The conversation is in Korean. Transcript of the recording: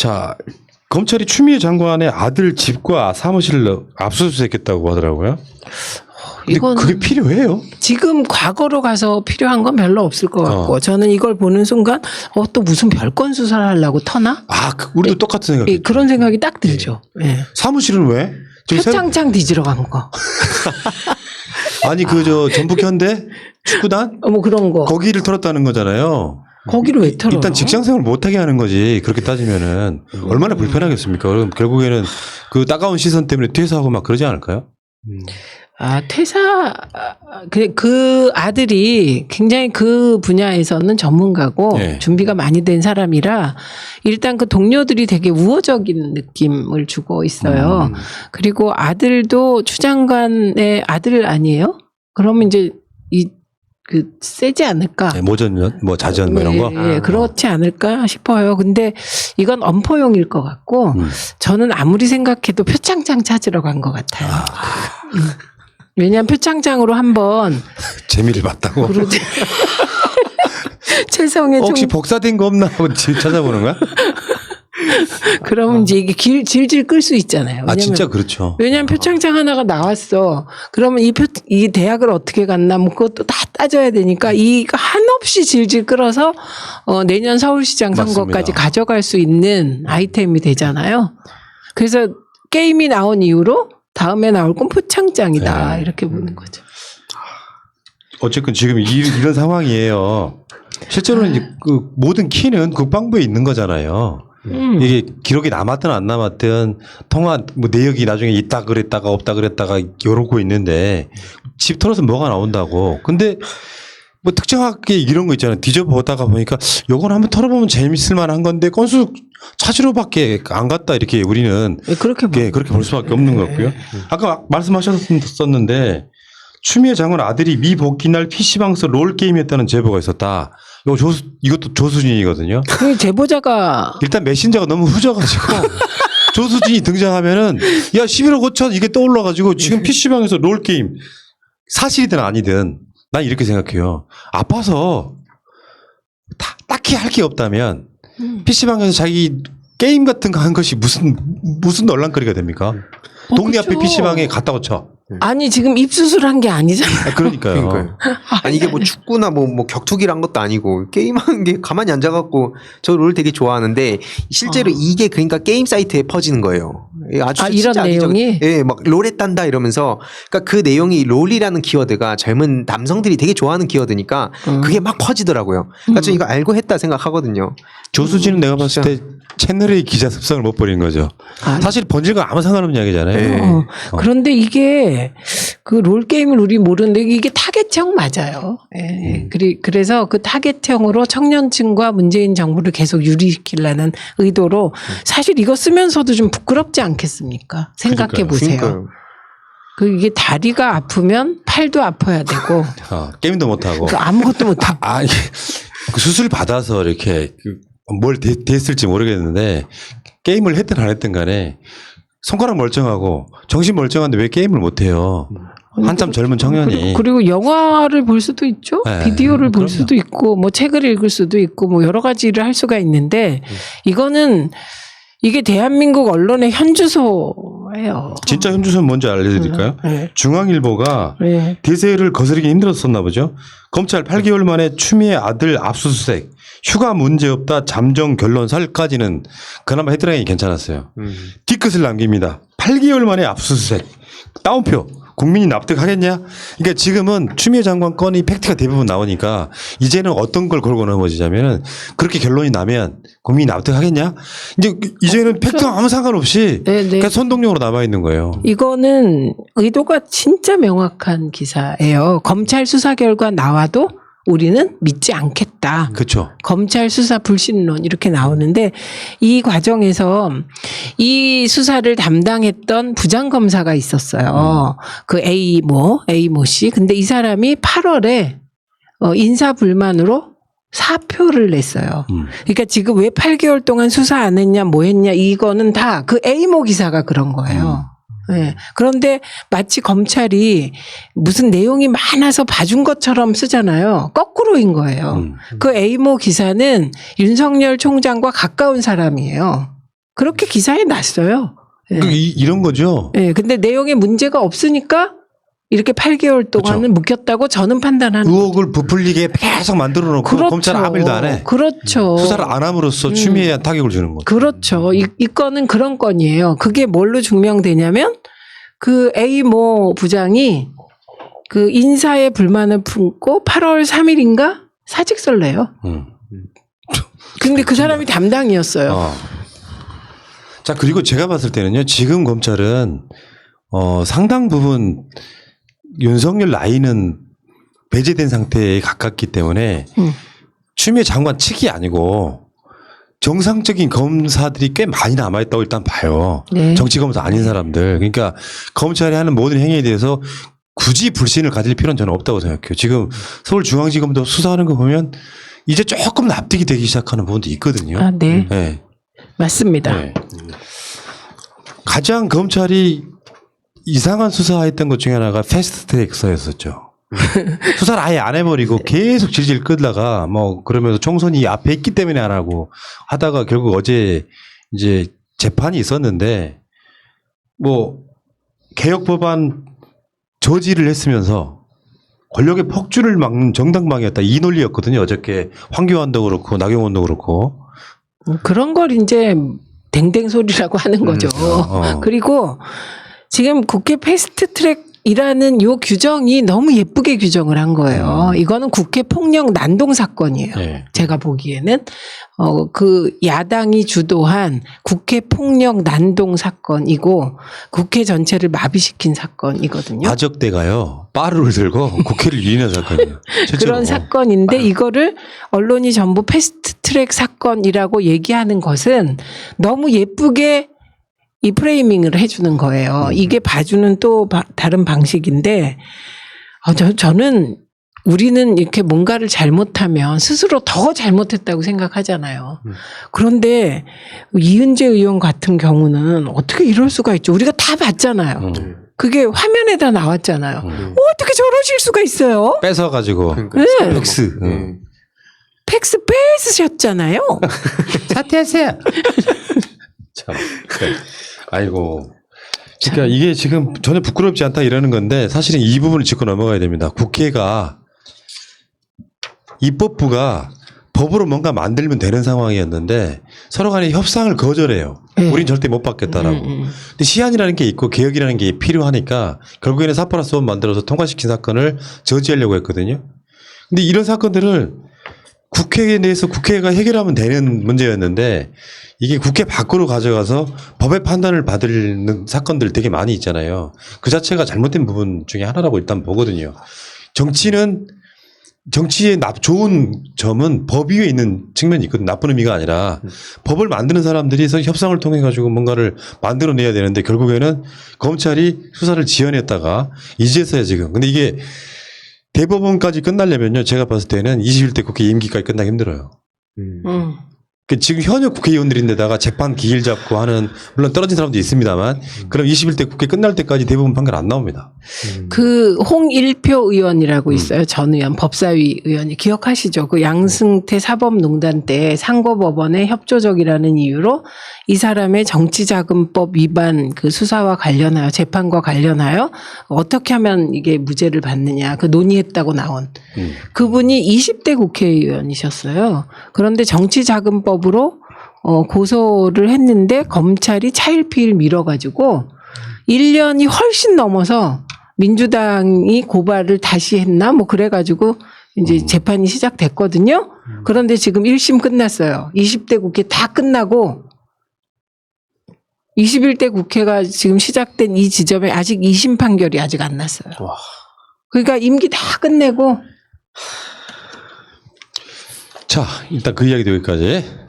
자, 검찰이 추미애 장관의 아들 집과 사무실을 압수수색했다고 하더라고요. 이건 그게 필요해요? 지금 과거로 가서 필요한 건 별로 없을 것 같고 저는 이걸 보는 순간 또 무슨 별건 수사를 하려고 터나? 우리도 똑같은 생각이 그런 생각이 딱 들죠. 예. 사무실은 왜? 표창장 뒤지러 간 거. 아니 전북 현대 축구단 뭐 그런 거. 거기를 털었다는 거잖아요. 거기를 왜 털어요? 일단 직장생활 못하게 하는 거지. 그렇게 따지면은 얼마나 불편하겠습니까? 그럼 결국에는 그 따가운 시선 때문에 퇴사하고 막 그러지 않을까요? 퇴사, 그 아들이 굉장히 그 분야에서는 전문가고 네. 준비가 많이 된 사람이라 일단 그 동료들이 되게 우호적인 느낌을 주고 있어요. 그리고 아들도 추 장관의 아들 아니에요? 그러면 이제 세지 않을까? 네, 모전, 자전 뭐 이런 거? 예, 그렇지 않을까 싶어요. 근데 이건 엄포용일 것 같고 저는 아무리 생각해도 표창장 찾으러 간 것 같아요. 왜냐하면 표창장으로 한번 재미를 봤다고? 최성의 혹시 복사된 거 없나 하고 찾아보는 거야? 그러면 이제 이게 질질 끌 수 있잖아요. 왜냐면, 진짜 그렇죠. 왜냐하면 표창장 하나가 나왔어. 그러면 이 대학을 어떻게 갔나 뭐 그것도 다 따져야 되니까 이거 한없이 질질 끌어서 내년 서울시장 선거까지 맞습니다. 가져갈 수 있는 아이템이 되잖아요. 그래서 게임이 나온 이후로 다음에 나올 건 표창장이다. 네. 이렇게 보는 거죠. 어쨌든 지금 이런 상황이에요. 실제로는 이제 그 모든 키는 국방부에 있는 거잖아요. 이게 기록이 남았든 안 남았든 통화 내역이 나중에 있다 그랬다가 없다 그랬다가 이러고 있는데 집 털어서 뭐가 나온다고. 근데 특정하게 이런 거 있잖아요. 뒤져보다가 보니까 요건 한번 털어보면 재밌을 만한 건데 건수 찾으러밖에 안 갔다 이렇게 우리는 그렇게 그렇게 볼 수밖에 없는 것 같고요. 아까 말씀하셨었는데 추미애 장관 아들이 미 복귀 날 PC방에서 롤게임했다는 제보가 있었다. 이것도 조수진이거든요. 그 제보자가 일단 메신저가 너무 후져가지고 조수진이 등장하면은 야 11억 5천 이게 떠올라가지고 지금 PC방에서 롤게임 사실이든 아니든 난 이렇게 생각해요. 아파서 딱히 할 게 없다면 PC방에서 자기 게임 같은 거 한 것이 무슨 논란거리가 됩니까? 동네 앞에 그쵸. PC방에 갔다고 쳐. 아니 지금 입수술한 게 아니잖아요. 그러니까요. 아니 이게 뭐 축구나 뭐 격투기란 것도 아니고 게임하는 게 가만히 앉아갖고 저 롤 되게 좋아하는데 실제로 이게 그러니까 게임 사이트에 퍼지는 거예요. 아주 이런 진짜 내용이? 예, 막 롤했단다 이러면서 그러니까 그 내용이 롤이라는 키워드가 젊은 남성들이 되게 좋아하는 키워드니까 그게 막 퍼지더라고요. 그러니까 저 이거 알고 했다 생각하거든요. 조수진은 내가 봤을 때 채널의 기자 습성을 못 버린 거죠. 사실 본질과 아무 상관없는 이야기잖아요. 그런데 이게 그 롤게임을 우리 모르는데 이게 타겟형 맞아요. 예. 그래서 그 타겟형으로 청년층과 문재인 정부를 계속 유리시키려는 의도로 사실 이거 쓰면서도 좀 부끄럽지 않겠습니까? 생각해 보세요. 이게 다리가 아프면 팔도 아파야 되고 게임도 못하고. 아무것도 못하고. 그 수술 받아서 이렇게 뭘 됐을지 모르겠는데 게임을 했든 안 했든 간에 손가락 멀쩡하고 정신 멀쩡한데 왜 게임을 못해요? 한참 젊은 청년이. 그리고 영화를 볼 수도 있죠. 네, 비디오를 볼 그럼요. 수도 있고 뭐 책을 읽을 수도 있고 뭐 여러 가지를 할 수가 있는데 이거는 이게 대한민국 언론의 현주소예요. 진짜 현주소는 뭔지 알려드릴까요? 네. 중앙일보가 네. 대세를 거스르기 힘들었었나 보죠. 검찰 8개월 만에 추미애 아들 압수수색. 휴가 문제없다 잠정 결론 살까지는 그나마 헤드라인이 괜찮았어요. 뒤끝을 남깁니다. 8개월 만에 압수수색. 따옴표. 국민이 납득하겠냐? 그러니까 지금은 추미애 장관 건이 팩트가 대부분 나오니까 이제는 어떤 걸 걸고 넘어지자면 그렇게 결론이 나면 국민이 납득하겠냐? 이제는 팩트와 아무 상관없이 그냥 선동용으로 남아있는 거예요. 이거는 의도가 진짜 명확한 기사예요. 검찰 수사 결과 나와도 우리는 믿지 않겠다. 그렇죠. 검찰 수사 불신론 이렇게 나오는데 이 과정에서 이 수사를 담당했던 부장검사가 있었어요. 그 A모 씨. 근데 이 사람이 8월에 인사불만으로 사표를 냈어요. 그러니까 지금 왜 8개월 동안 수사 안 했냐 뭐 했냐 이거는 다 그 A모 기사가 그런 거예요. 네. 그런데 마치 검찰이 무슨 내용이 많아서 봐준 것처럼 쓰잖아요. 거꾸로인 거예요. 그 A모 기사는 윤석열 총장과 가까운 사람이에요. 그렇게 기사에 났어요. 예. 이런 거죠. 예, 근데 내용에 문제가 없으니까 이렇게 8개월 동안은 묵혔다고 저는 판단하는 의혹을 부풀리게 계속 만들어 놓고 그렇죠. 검찰은 아무 일도 안 해. 그렇죠. 수사를 안 함으로써 추미애한 타격을 주는 거죠. 그렇죠. 이 건은 그런 건이에요. 그게 뭘로 증명되냐면 그 A모 부장이 그 인사에 불만을 품고 8월 3일인가 사직서를 내요. 근데 그 사람이 담당이었어요. 자, 그리고 제가 봤을 때는요, 지금 검찰은 상당 부분 윤석열 라인은 배제된 상태에 가깝기 때문에 추미애 장관 측이 아니고 정상적인 검사들이 꽤 많이 남아있다고 일단 봐요. 네. 정치검사 아닌 사람들. 그러니까 검찰이 하는 모든 행위에 대해서 굳이 불신을 가질 필요는 저는 없다고 생각해요. 지금 서울중앙지검도 수사하는 거 보면 이제 조금 납득이 되기 시작하는 부분도 있거든요. 아, 네. 네. 맞습니다. 네. 가장 검찰이 이상한 수사했던 것 중에 하나가 패스트트랙서였었죠. 수사를 아예 안 해버리고 계속 질질 끌다가 뭐 그러면서 총선이 앞에 있기 때문에 안 하고 하다가 결국 어제 이제 재판이 있었는데 뭐 개혁 법안 저지를 했으면서 권력의 폭주를 막는 정당방위였다 이 논리였거든요. 어저께 황교안도 그렇고 나경원도 그렇고 그런 걸 이제 댕댕 소리라고 하는 거죠. 그리고 지금 국회 패스트트랙이라는 요 규정이 너무 예쁘게 규정을 한 거예요. 이거는 국회 폭력 난동 사건이에요. 네. 제가 보기에는 그 야당이 주도한 국회 폭력 난동 사건이고 국회 전체를 마비시킨 사건이거든요. 아적대가요 빠루를 들고 국회를 유인한 사건이에요. 실제로. 그런 사건인데 이거를 언론이 전부 패스트트랙 사건이라고 얘기하는 것은 너무 예쁘게 이 프레이밍을 해주는 거예요. 이게 봐주는 또 다른 방식인데 저는 우리는 이렇게 뭔가를 잘못하면 스스로 더 잘못했다고 생각하잖아요. 그런데 이은재 의원 같은 경우는 어떻게 이럴 수가 있죠? 우리가 다 봤잖아요. 그게 화면에다 나왔잖아요. 어떻게 저러실 수가 있어요? 뺏어가지고 네. 팩스. 팩스 뺏으셨잖아요. 사퇴하세요. 참. 아이고. 그러니까 이게 지금 전혀 부끄럽지 않다 이러는 건데 사실은 이 부분을 짚고 넘어가야 됩니다. 국회가 입법부가 법으로 뭔가 만들면 되는 상황이었는데 서로 간에 협상을 거절해요. 우린 절대 못 받겠다라고. 근데 시한이라는 게 있고 개혁이라는 게 필요하니까 결국에는 4+1 만들어서 통과시킨 사건을 저지하려고 했거든요. 근데 이런 사건들을 국회에 대해서 국회가 해결하면 되는 문제였는데 이게 국회 밖으로 가져가서 법의 판단을 받는 사건들 되게 많이 있잖아요. 그 자체가 잘못된 부분 중에 하나라고 일단 보거든요. 정치의 좋은 점은 법 위에 있는 측면이 있거든요. 나쁜 의미가 아니라 법을 만드는 사람들이 협상을 통해 가지고 뭔가를 만들어내야 되는데 결국에는 검찰이 수사를 지연했다가 이제서야 지금. 근데 이게 대법원까지 끝나려면요. 제가 봤을 때는 21대 국회 임기까지 끝나기 힘들어요. 지금 현역 국회의원들인데다가 재판 기일 잡고 하는 물론 떨어진 사람도 있습니다만 그럼 21대 국회 끝날 때까지 대부분 판결 안 나옵니다. 그 홍일표 의원이라고 있어요. 전 의원, 법사위 의원이 기억하시죠? 그 양승태 사법농단 때 상고법원의 협조적이라는 이유로 이 사람의 정치자금법 위반 그 수사와 관련하여 재판과 관련하여 어떻게 하면 이게 무죄를 받느냐 그 논의했다고 나온 그분이 20대 국회의원이셨어요. 그런데 정치자금법으로 고소를 했는데 검찰이 차일피일 밀어가지고 1년이 훨씬 넘어서 민주당이 고발을 다시 했나 뭐 그래가지고 이제 재판이 시작됐거든요. 그런데 지금 1심 끝났어요. 20대 국회 다 끝나고 21대 국회가 지금 시작된 이 지점에 아직 2심 판결이 아직 안 났어요. 그러니까 임기 다 끝내고 자, 일단 그 이야기도 여기까지.